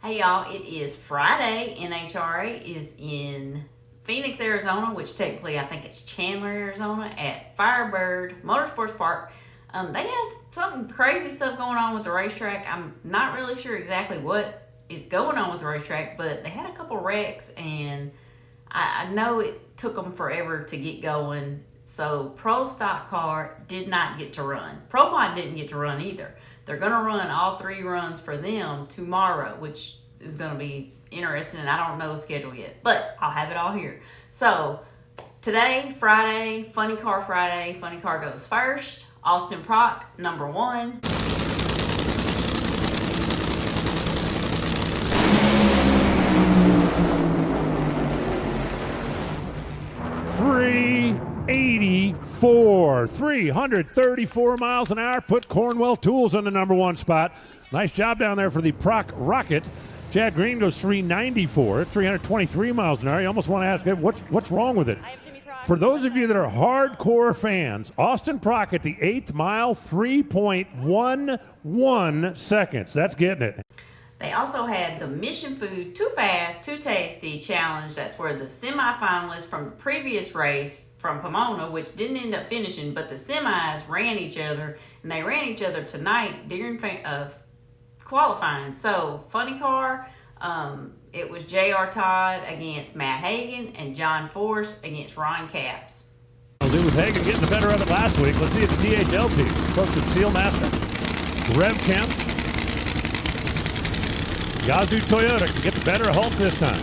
Hey y'all, it is Friday. NHRA is in Phoenix, Arizona, which technically I think it's Chandler, Arizona, at Firebird Motorsports Park. They had something crazy stuff going on with the racetrack. I'm not really sure exactly what is going on with the racetrack, but they had a couple wrecks, and I know it took them forever to get going. So Pro Stock Car did not get to run. Pro Mod didn't get to run either. They're going to run all three runs for them tomorrow, which is going to be interesting, and I don't know the schedule yet, but I'll have it all here. So today, Friday, Funny Car Friday. Funny Car goes first. Austin Prock, number 1. .384, 334 miles an hour, put Cornwell Tools on the number 1 spot. Nice job down there for the Prock Rocket. Chad Green goes 394, 323 miles an hour. You almost want to ask, what's wrong with it? For those of you that are hardcore fans, Austin Prock at the 8th mile, 3.11 seconds. That's getting it. They also had the Mission Food Too Fast, Too Tasty Challenge. That's where the semifinalists from the previous race from Pomona, which didn't end up finishing, but the semis ran each other, and they ran each other tonight during qualifying. So, Funny Car, it was J.R. Todd against Matt Hagan and John Force against Ron Capps. It was Hagan getting the better of it last week. Let's see if the DHL team, posted Seal Master, Rev Kemp, Yazoo Toyota can get the better of Hulk this time.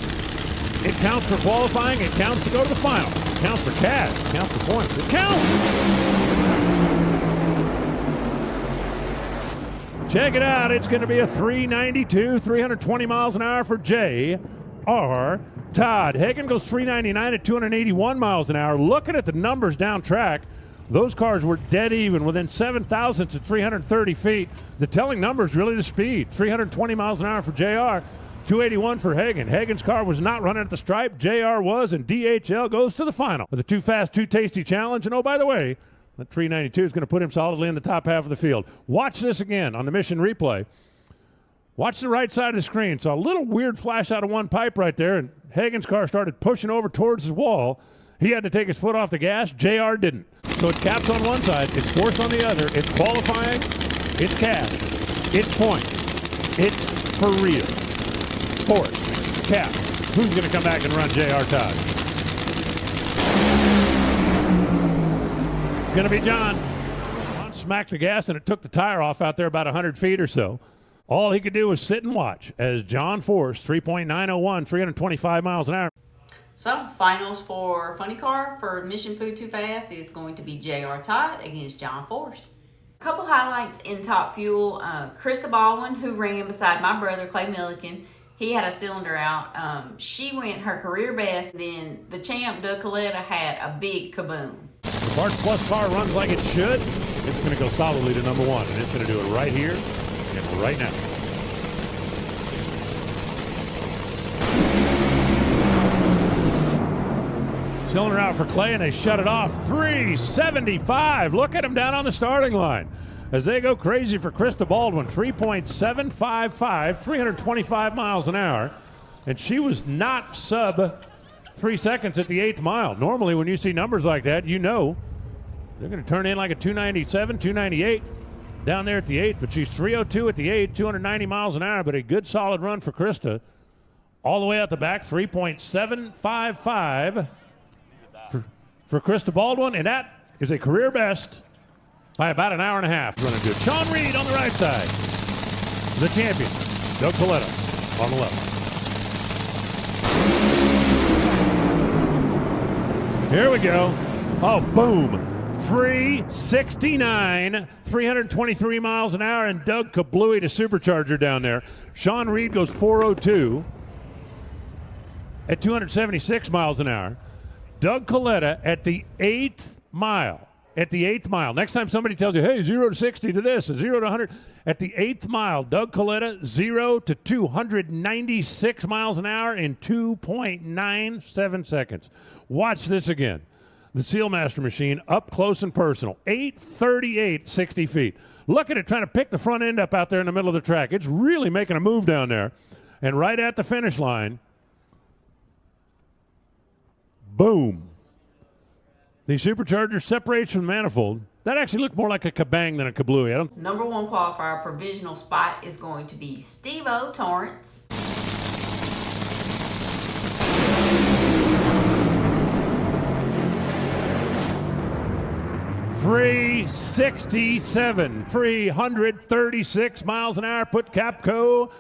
It counts for qualifying. It counts to go to the final. It counts for cash. It counts for points. It counts! Check it out. It's going to be a 392, 320 miles an hour for J.R. Todd. Hagan goes 399 at 281 miles an hour. Looking at the numbers down track, those cars were dead even, within 7 thousandths at 330 feet. The telling number is really the speed. 320 miles an hour for JR, 281 for Hagan. Hagan's car was not running at the stripe. JR was, and DHL goes to the final with a Too Fast, Too Tasty challenge. And oh, by the way, that 392 is going to put him solidly in the top half of the field. Watch this again on the Mission replay. Watch the right side of the screen. Saw a little weird flash out of one pipe right there, and Hagan's car started pushing over towards his wall. He had to take his foot off the gas. JR didn't. So it's caps on one side, it's force on the other, it's qualifying, it's cash, it's points, it's for real. Force, caps. Who's going to come back and run J.R. Todd? It's going to be John. John smacked the gas and it took the tire off out there about 100 feet or so. All he could do was sit and watch as John Force, 3.901, 325 miles an hour. So, finals for Funny Car for Mission Food Too Fast is going to be J.R. Todd against John Force. A couple highlights in Top Fuel. Krista Baldwin, who ran beside my brother, Clay Milliken, he had a cylinder out. She went her career best. Then the champ, Doug Coletta, had a big kaboom. Parts Plus car runs like it should. It's going to go solidly to number 1, and it's going to do it right here and right now. Cylinder out for Clay, and they shut it off. 375. Look at him down on the starting line as they go crazy for Krista Baldwin. 3.755, 325 miles an hour. And she was not sub 3 seconds at the 8th mile. Normally, when you see numbers like that, you know they're going to turn in like a 297, 298 down there at the 8th. But she's 302 at the 8th, 290 miles an hour. But a good solid run for Krista. All the way out the back, 3.755. For Krista Baldwin, and that is a career best by about an hour and a half. Running good. Sean Reed on the right side. The champion, Doug Coletta on the left. Here we go. Oh, boom. 369, 323 miles an hour, and Doug kablooey to supercharger down there. Sean Reed goes 402 at 276 miles an hour. Doug Coletta at the 8th mile. At the 8th mile. Next time somebody tells you, hey, 0 to 60 to this, and 0 to 100. At the 8th mile, Doug Coletta, 0 to 296 miles an hour in 2.97 seconds. Watch this again. The Sealmaster machine up close and personal. 838, 60 feet. Look at it trying to pick the front end up out there in the middle of the track. It's really making a move down there. And right at the finish line, boom. The supercharger separates from the manifold. That actually looked more like a kabang than a kablooey. Number one qualifier provisional spot is going to be Steve-O Torrance. 336 miles an hour, put Capco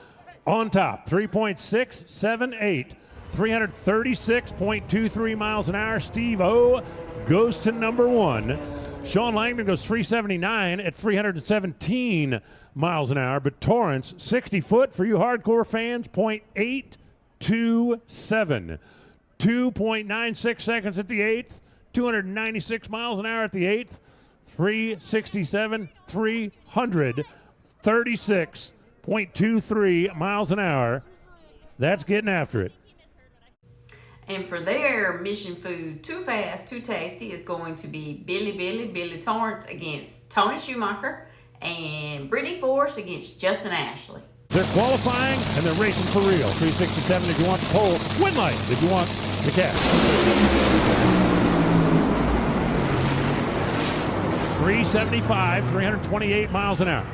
on top. 3.678, 336.23 miles an hour. Steve-O goes to number one. Sean Langdon goes 379 at 317 miles an hour, but Torrance, 60 foot for you hardcore fans, 0.827. 2.96 seconds at the eighth, 296 miles an hour at the eighth, 367, 336.23 miles an hour. That's getting after it. And for their mission food, Too Fast, Too Tasty, is going to be Billy Torrance against Tony Schumacher and Brittany Force against Justin Ashley. They're qualifying and they're racing for real. 367 if you want the pole, win light if you want the cash. 375, 328 miles an hour.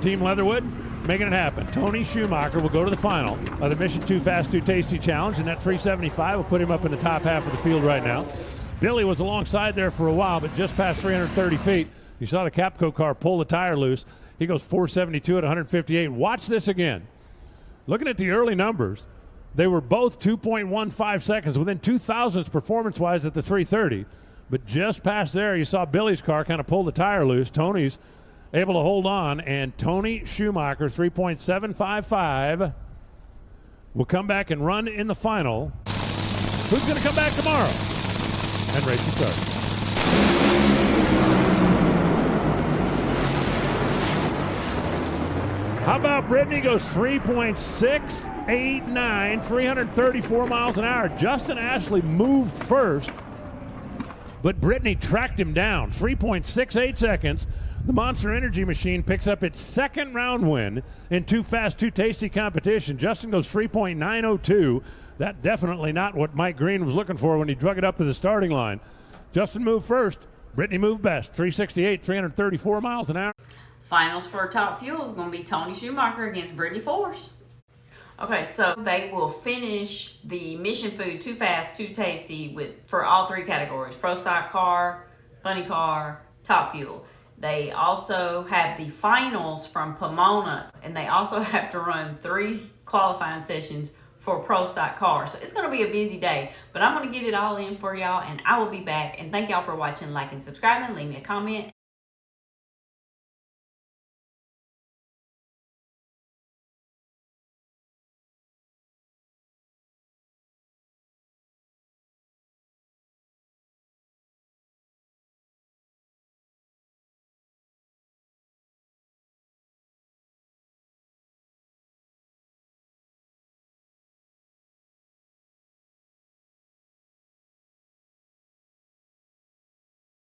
Team Leatherwood making it happen. Tony Schumacher will go to the final of the Mission Too Fast, Too Tasty Challenge, and that 375 will put him up in the top half of the field right now. Billy was alongside there for a while, but just past 330 feet, you saw the Capco car pull the tire loose. He goes 472 at 158. Watch this again. Looking at the early numbers, they were both 2.15 seconds within 2,000ths performance-wise at the 330. But just past there, you saw Billy's car kind of pull the tire loose. Tony's able to hold on, and Tony Schumacher, 3.755, will come back and run in the final. Who's going to come back tomorrow? And race will start. How about Brittany goes 3.689, 334 miles an hour. Justin Ashley moved first, but Brittany tracked him down. 3.68 seconds. The Monster Energy Machine picks up its second round win in Too Fast, Too Tasty competition. Justin goes 3.902. That definitely not what Mike Green was looking for when he drug it up to the starting line. Justin moved first. Brittany moved best. 368, 334 miles an hour. Finals for Top Fuel is going to be Tony Schumacher against Brittany Force. Okay, so they will finish the Mission Food Too Fast, Too Tasty for all three categories: Pro Stock Car, Funny Car, Top Fuel. They also have the finals from Pomona, and they also have to run 3 qualifying sessions for Pro Stock Car. So it's going to be a busy day, but I'm going to get it all in for y'all, and I will be back. And thank y'all for watching. Like and subscribe, and leave me a comment.